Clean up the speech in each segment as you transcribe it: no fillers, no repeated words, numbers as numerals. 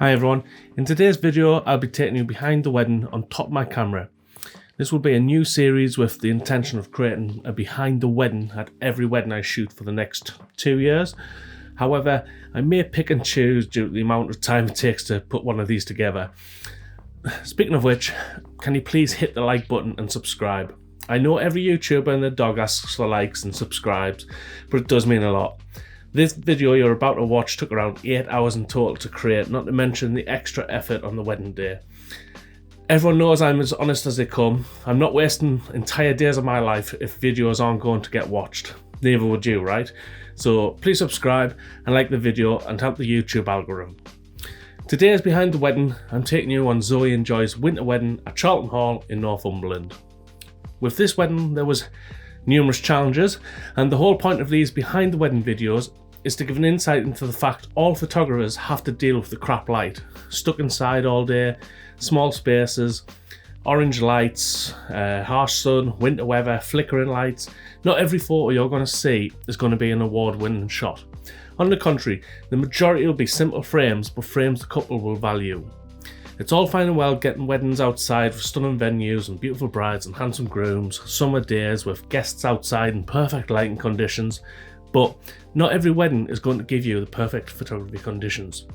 Hi everyone, in today's video I'll be taking you behind the wedding on top of my camera. This will be a new series with the intention of creating a behind the wedding at every wedding I shoot for the next 2 years. However, I may pick and choose due to the amount of time it takes to put one of these together. Speaking of which, can you please hit the like button and subscribe? I know every YouTuber and their dog asks for likes and subscribes, but it does mean a lot. This video you're about to watch took around 8 hours in total to create, not to mention the extra effort on the wedding day. Everyone knows I'm as honest as they come. I'm not wasting entire days of my life if videos aren't going to get watched. Neither would you, right? So please subscribe and like the video and help the YouTube algorithm. Today's behind the wedding, I'm taking you on Zoe and Joy's winter wedding at Charlton Hall in Northumberland. With this wedding there was numerous challenges, and the whole point of these behind the wedding videos is to give an insight into the fact all photographers have to deal with the crap light. Stuck inside all day, small spaces, orange lights, harsh sun, winter weather, flickering lights. Not every photo you're going to see is going to be an award-winning shot. On the contrary, the majority will be simple frames, but frames the couple will value. It's all fine and well getting weddings outside with stunning venues and beautiful brides and handsome grooms, summer days with guests outside in perfect lighting conditions, but not every wedding is going to give you the perfect photography conditions.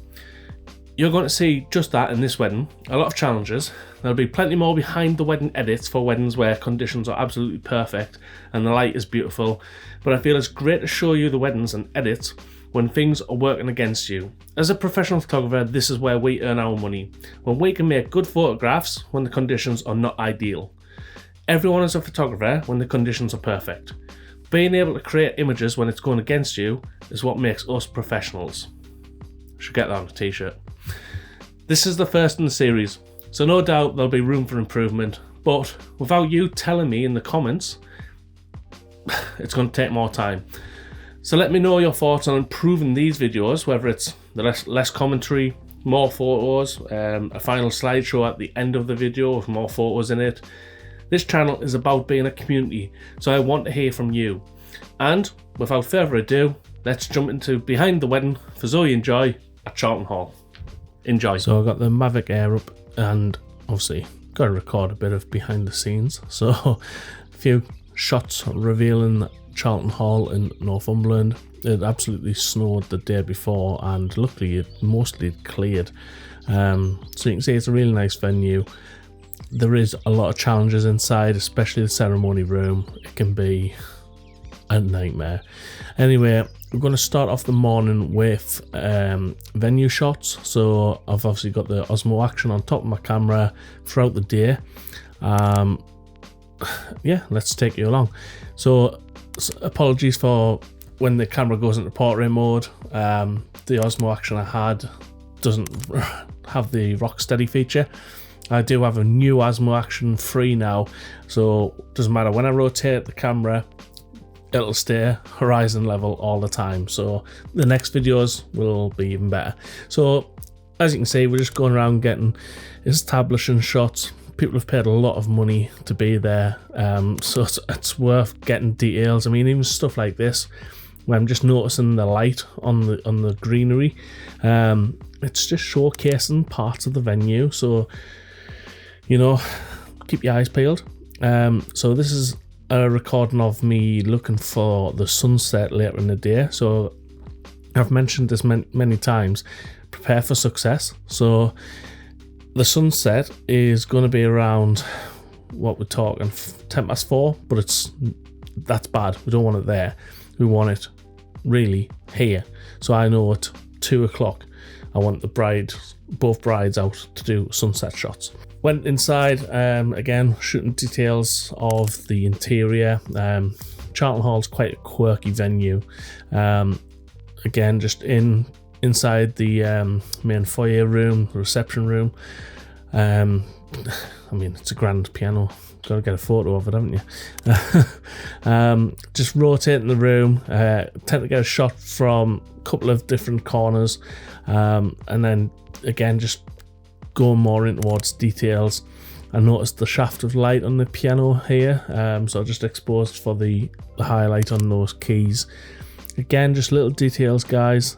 You're going to see just that in this wedding, a lot of challenges. There'll be plenty more behind the wedding edits for weddings where conditions are absolutely perfect and the light is beautiful, but I feel it's great to show you the weddings and edits when things are working against you. As a professional photographer, this is where we earn our money, when we can make good photographs when the conditions are not ideal. Everyone is a photographer when the conditions are perfect. Being able to create images when it's going against you is what makes us professionals. Should get that on a t-shirt. This is the first in the series, so no doubt there'll be room for improvement, but without you telling me in the comments, it's going to take more time. So let me know your thoughts on improving these videos, whether it's the less commentary, more photos, a final slideshow at the end of the video with more photos in it. This channel is about being a community, so I want to hear from you. And without further ado, let's jump into behind the wedding for Zoe and Joy at Charlton Hall. Enjoy. So I got the Mavic Air up and obviously got to record a bit of behind the scenes. So a few shots revealing Charlton Hall in Northumberland. It absolutely snowed the day before and luckily it mostly cleared. So you can see it's a really nice venue. There is a lot of challenges inside, especially the ceremony room. It can be a nightmare. Anyway, we're going to start off the morning with venue shots. So I've obviously got the Osmo Action on top of my camera throughout the day. Yeah, let's take you along. So apologies for when the camera goes into portrait mode. The Osmo Action I had doesn't have the rock steady feature. I do have a new Osmo Action 3 now, so it doesn't matter when I rotate the camera, it'll stay horizon level all the time. So the next videos will be even better. So as you can see, we're just going around getting establishing shots. People have paid a lot of money to be there, so it's worth getting details. I mean, even stuff like this, where I'm just noticing the light on the greenery. It's just showcasing parts of the venue, so you know, keep your eyes peeled. So this is a recording of me looking for the sunset later in the day. So I've mentioned this many times, prepare for success. So the sunset is going to be around, what we're talking, 4:10, but that's bad. We don't want it there. We want it really here. So I know at 2 o'clock I want both brides out to do sunset shots. Went inside, again shooting details of the interior. Charlton Hall's quite a quirky venue. Again, just inside the main foyer room, the reception room. I mean, it's a grand piano. Got to get a photo of it, haven't you? Just rotating the room. Tend to get a shot from a couple of different corners, and then again just going more in towards details. I noticed the shaft of light on the piano here, so I just exposed for the highlight on those keys. Again, just little details, guys.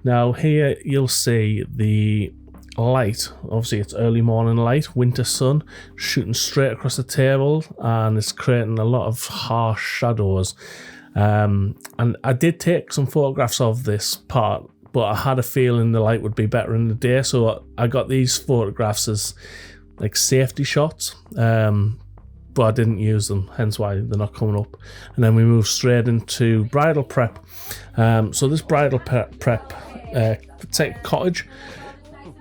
Now here you'll see the light. Obviously it's early morning light, winter sun shooting straight across the table, and it's creating a lot of harsh shadows. And I did take some photographs of this part, but I had a feeling the light would be better in the day, so I got these photographs as like safety shots, but I didn't use them, hence why they're not coming up. And then we move straight into bridal prep. So this bridal prep cottage,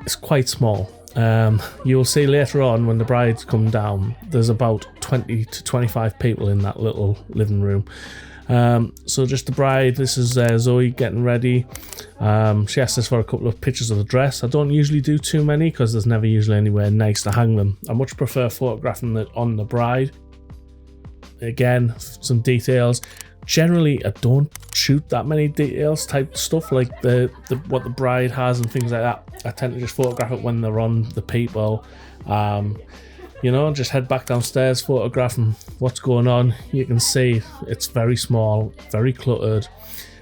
it's quite small. You'll see later on when the brides come down, there's about 20 to 25 people in that little living room. So just the bride, this is Zoe getting ready. She asked us for a couple of pictures of the dress. I don't usually do too many because there's never usually anywhere nice to hang them. I much prefer photographing it on the bride. Again, some details. Generally, I don't shoot that many details type stuff like what the bride has and things like that. I tend to just photograph it when they're on the people. You know, just head back downstairs, photographing what's going on. You can see it's very small, very cluttered.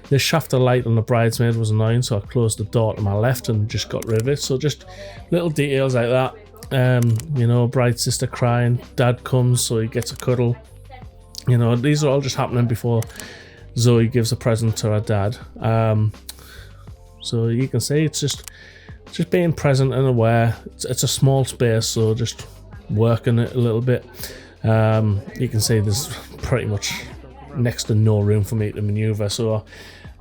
This shaft of light on the bridesmaid was annoying, so I closed the door to my left and just got rid of it. So just little details like that. You know, bride's sister crying, dad comes, so he gets a cuddle. You know, these are all just happening before Zoe gives a present to her dad. So you can see it's just being present and aware. It's a small space, so just working it a little bit. You can see there's pretty much next to no room for me to maneuver, so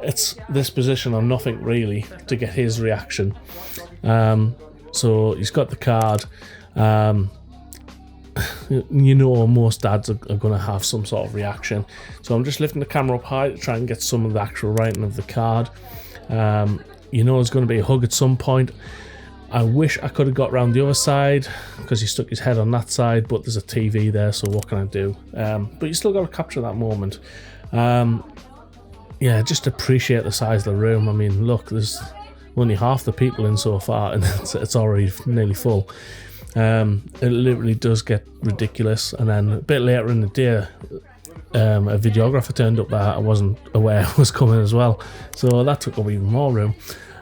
it's this position on nothing really to get his reaction. So he's got the card. You know, most dads are going to have some sort of reaction, so I'm just lifting the camera up high to try and get some of the actual writing of the card. You know, there's going to be a hug at some point. I wish I could have got round the other side because he stuck his head on that side, but there's a TV there, so what can I do? But you still got to capture that moment. Yeah, just appreciate the size of the room. I mean, look, there's only half the people in so far, and it's already nearly full. It literally does get ridiculous. And then a bit later in the day, a videographer turned up that I wasn't aware was coming as well, so that took up even more room.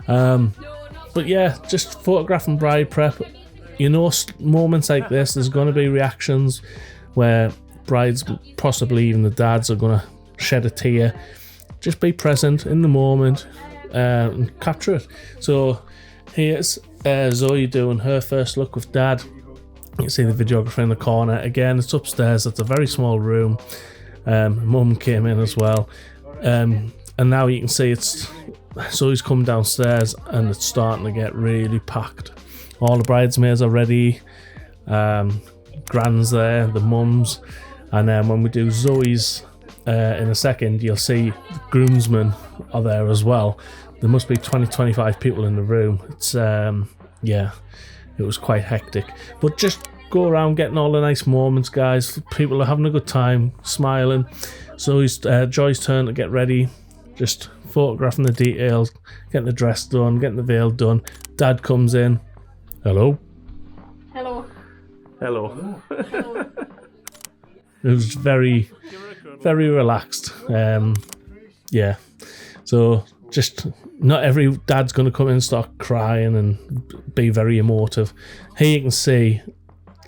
But yeah, just photographing bride prep. You know, moments like this, there's going to be reactions where brides, possibly even the dads, are going to shed a tear. Just be present in the moment and capture it. So here's Zoe doing her first look with dad. You can see the videographer in the corner. Again, it's upstairs. It's a very small room. Mum came in as well. And now you can see it's Zoe's come downstairs and it's starting to get really packed. All the bridesmaids are ready. Gran's there, the mums. And then when we do Zoe's in a second, you'll see the groomsmen are there as well. There must be 20-25 people in the room. It's yeah, it was quite hectic, but just go around getting all the nice moments, guys. People are having a good time, smiling. So it's Joy's turn to get ready, just photographing the details, getting the dress done, getting the veil done. Dad comes in. Hello. Hello. Hello. Hello. It was very, very relaxed. Yeah, so just not every dad's going to come in and start crying and be very emotive. Here you can see,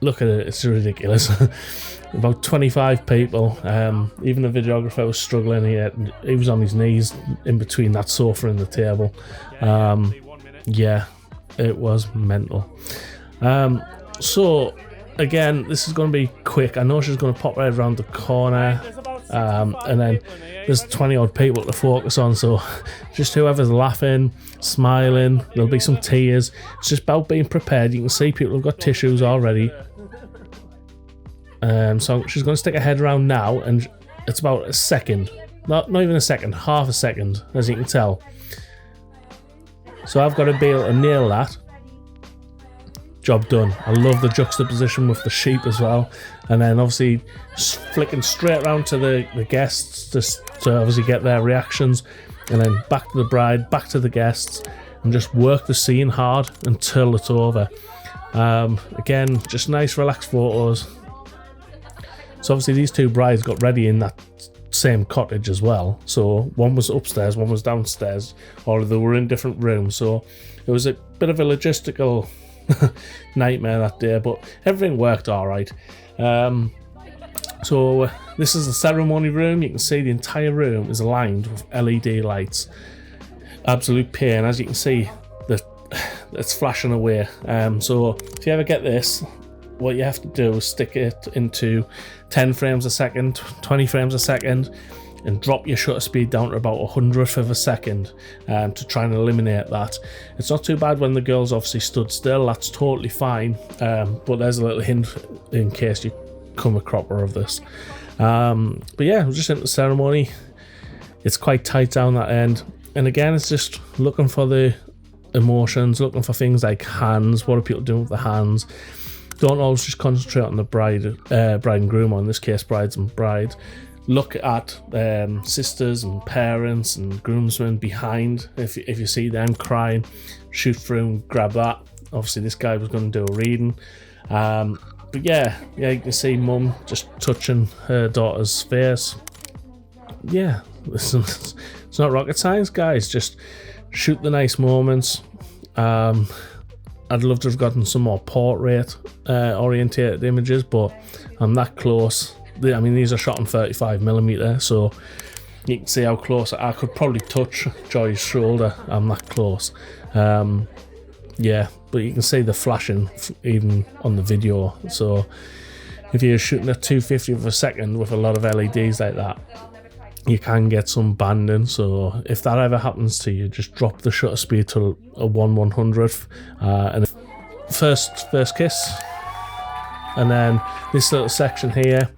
look at it, it's ridiculous. About 25 people. Even the videographer was struggling. He was on his knees in between that sofa and the table. Yeah, it was mental. So again, this is going to be quick. I know she's going to pop right around the corner, and then there's 20 odd people to focus on, so just whoever's laughing, smiling, there'll be some tears. It's just about being prepared. You can see people have got tissues already. So she's going to stick her head around now, and it's about a second, not even a second, half a second, as you can tell. So I've got to be able to nail that. Job done. I love the juxtaposition with the sheep as well, and then obviously flicking straight around to the guests to obviously get their reactions, and then back to the bride, back to the guests, and just work the scene hard until it's over. Again, just nice relaxed photos. So obviously these two brides got ready in that same cottage as well. So one was upstairs, one was downstairs, or they were in different rooms. So it was a bit of a logistical nightmare that day, but everything worked all right. So this is the ceremony room. You can see the entire room is lined with LED lights. Absolute pain, as you can see, it's flashing away. So if you ever get this, what you have to do is stick it into 10 frames a second, 20 frames a second, and drop your shutter speed down to about 100th of a second to try and eliminate that. It's not too bad when the girls obviously stood still, that's totally fine, but there's a little hint in case you come a cropper of this. But yeah, we're just into the ceremony. It's quite tight down that end, and again, it's just looking for the emotions, looking for things like hands. What are people doing with the hands? Don't always just concentrate on the bride and groom, or in this case brides and bride. Look at sisters and parents and groomsmen behind. If you see them crying, shoot through and grab that. Obviously this guy was going to do a reading, but yeah, you can see mum just touching her daughter's face. Yeah, listen, it's not rocket science, guys. Just shoot the nice moments. I'd love to have gotten some more portrait orientated images, but I'm that close. I mean, these are shot on 35mm, so you can see how close I could probably touch Joy's shoulder. I'm that close. Yeah, but you can see the flashing even on the video. So if you're shooting at 250 of a second with a lot of LEDs like that, you can get some banding. So if that ever happens to you, just drop the shutter speed to a 1/100th, and first kiss. And then this little section here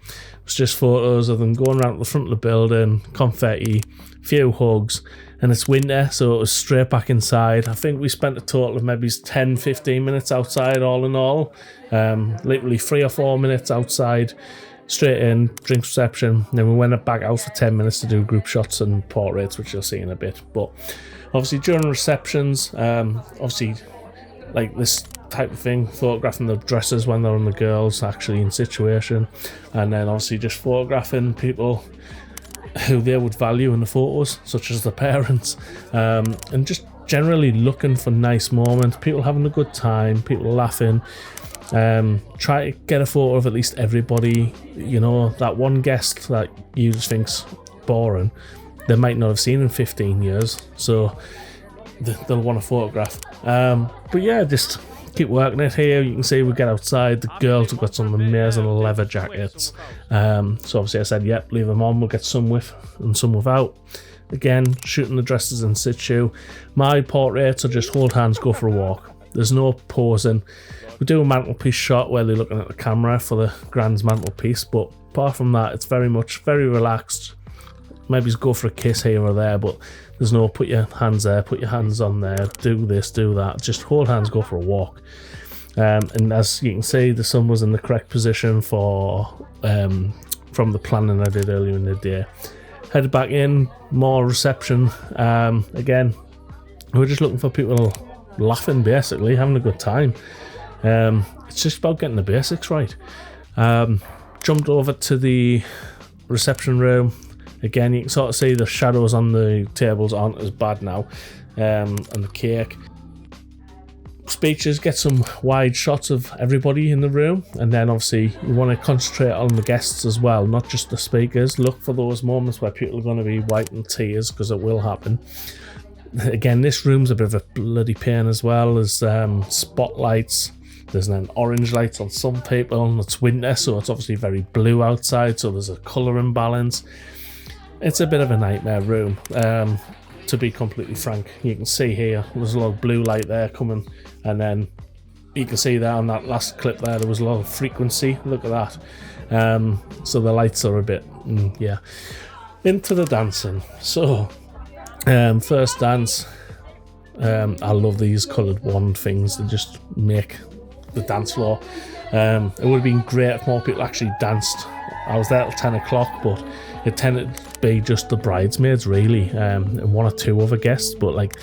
was just photos of them going around the front of the building, confetti, few hugs, and it's winter, so it was straight back inside. I think we spent a total of maybe 10-15 minutes outside, all in all. Literally 3 or 4 minutes outside, straight in, drink reception, then we went back out for 10 minutes to do group shots and portraits, which you'll see in a bit. But obviously during receptions, obviously like this type of thing, photographing the dresses when they're on the girls actually in situation, and then obviously just photographing people who they would value in the photos, such as the parents, and just generally looking for nice moments, people having a good time, people laughing. Try to get a photo of at least everybody. You know, that one guest that you just think's boring, they might not have seen in 15 years, so they'll want a photograph. But yeah, just keep working it here. You can see we get outside, the girls have got some amazing leather jackets. So obviously I said, yep, leave them on, we'll get some with and some without. Again, shooting the dresses in situ. My portraits are just hold hands, go for a walk. There's no posing. We do a mantelpiece shot where they're looking at the camera for the grand's mantelpiece, but apart from that, it's very relaxed. Maybe just go for a kiss here or there, but there's no put your hands there, put your hands on there, do this, do that. Just hold hands, go for a walk. And as you can see, the sun was in the correct position for from the planning I did earlier in the day. Headed back in, more reception. Again, we're just looking for people laughing, basically, having a good time. It's just about getting the basics right. Jumped over to the reception room. Again, you can sort of see the shadows on the tables aren't as bad now, and the cake. Speeches, get some wide shots of everybody in the room, and then obviously you want to concentrate on the guests as well, not just the speakers. Look for those moments where people are going to be wiping tears, because it will happen. Again, this room's a bit of a bloody pain as well. There's spotlights, there's then orange lights on some people, and it's winter, so it's obviously very blue outside, so there's a colour imbalance. It's a bit of a nightmare room, to be completely frank. You can see here, there's a lot of blue light there coming, and then you can see there on that last clip there was a lot of frequency. Look at that. So the lights are a bit, yeah. Into the dancing. So, first dance. I love these coloured wand things. They just make the dance floor. It would have been great if more people actually danced. I was there till 10 o'clock, but it tended to be just the bridesmaids, really, and 1 or 2 other guests, but like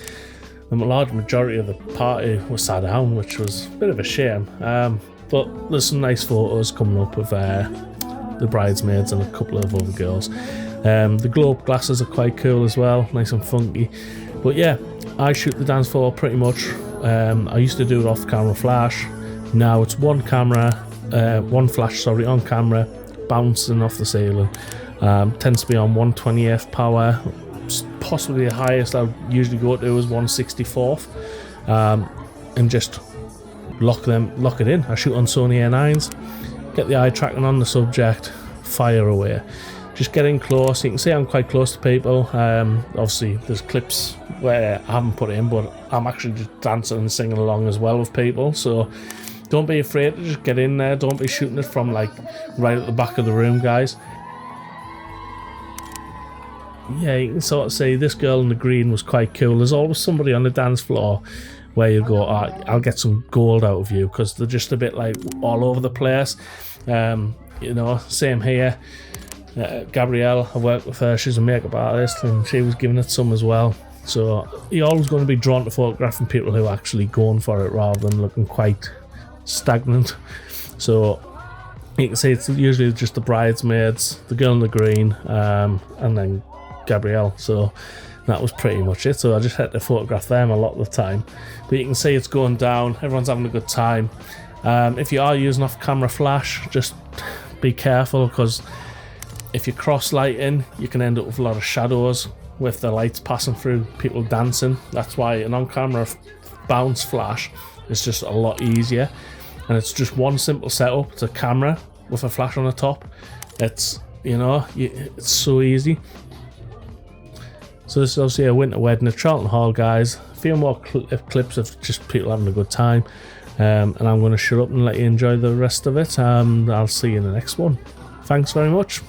the large majority of the party was sat down, which was a bit of a shame. But there's some nice photos coming up with the bridesmaids and a couple of other girls. The globe glasses are quite cool as well, nice and funky. But yeah, I shoot the dance floor pretty much. I used to do it off camera flash. Now it's one flash on camera, bouncing off the ceiling. Tends to be on 120th power. Possibly the highest I would usually go to is 164th, and just lock it in. I shoot on Sony A9s, get the eye tracking on the subject, fire away. Just getting close. You can see I'm quite close to people. Obviously there's clips where I haven't put it in, but I'm actually just dancing and singing along as well with people, so don't be afraid to just get in there. Don't be shooting it from like right at the back of the room, guys. Yeah, you can sort of see this girl in the green was quite cool. There's always somebody on the dance floor where you go, oh, I'll get some gold out of you, because they're just a bit like all over the place. You know, same here. Gabrielle, I work with her, she's a makeup artist, and she was giving it some as well. So you're always going to be drawn to photographing people who are actually going for it rather than looking quite stagnant. So you can see it's usually just the bridesmaids, the girl in the green, and then Gabrielle. So that was pretty much it. So I just had to photograph them a lot of the time. But you can see it's going down, everyone's having a good time. If you are using off camera flash, just be careful, because if you cross lighting, you can end up with a lot of shadows with the lights passing through people dancing. That's why an on-camera bounce flash is just a lot easier, and it's just one simple setup. It's a camera with a flash on the top. It's, you know, it's so easy. So this is obviously a winter wedding at Charlton Hall, guys. A few more clips of just people having a good time, and I'm going to shut up and let you enjoy the rest of it. I'll see you in the next one. Thanks very much.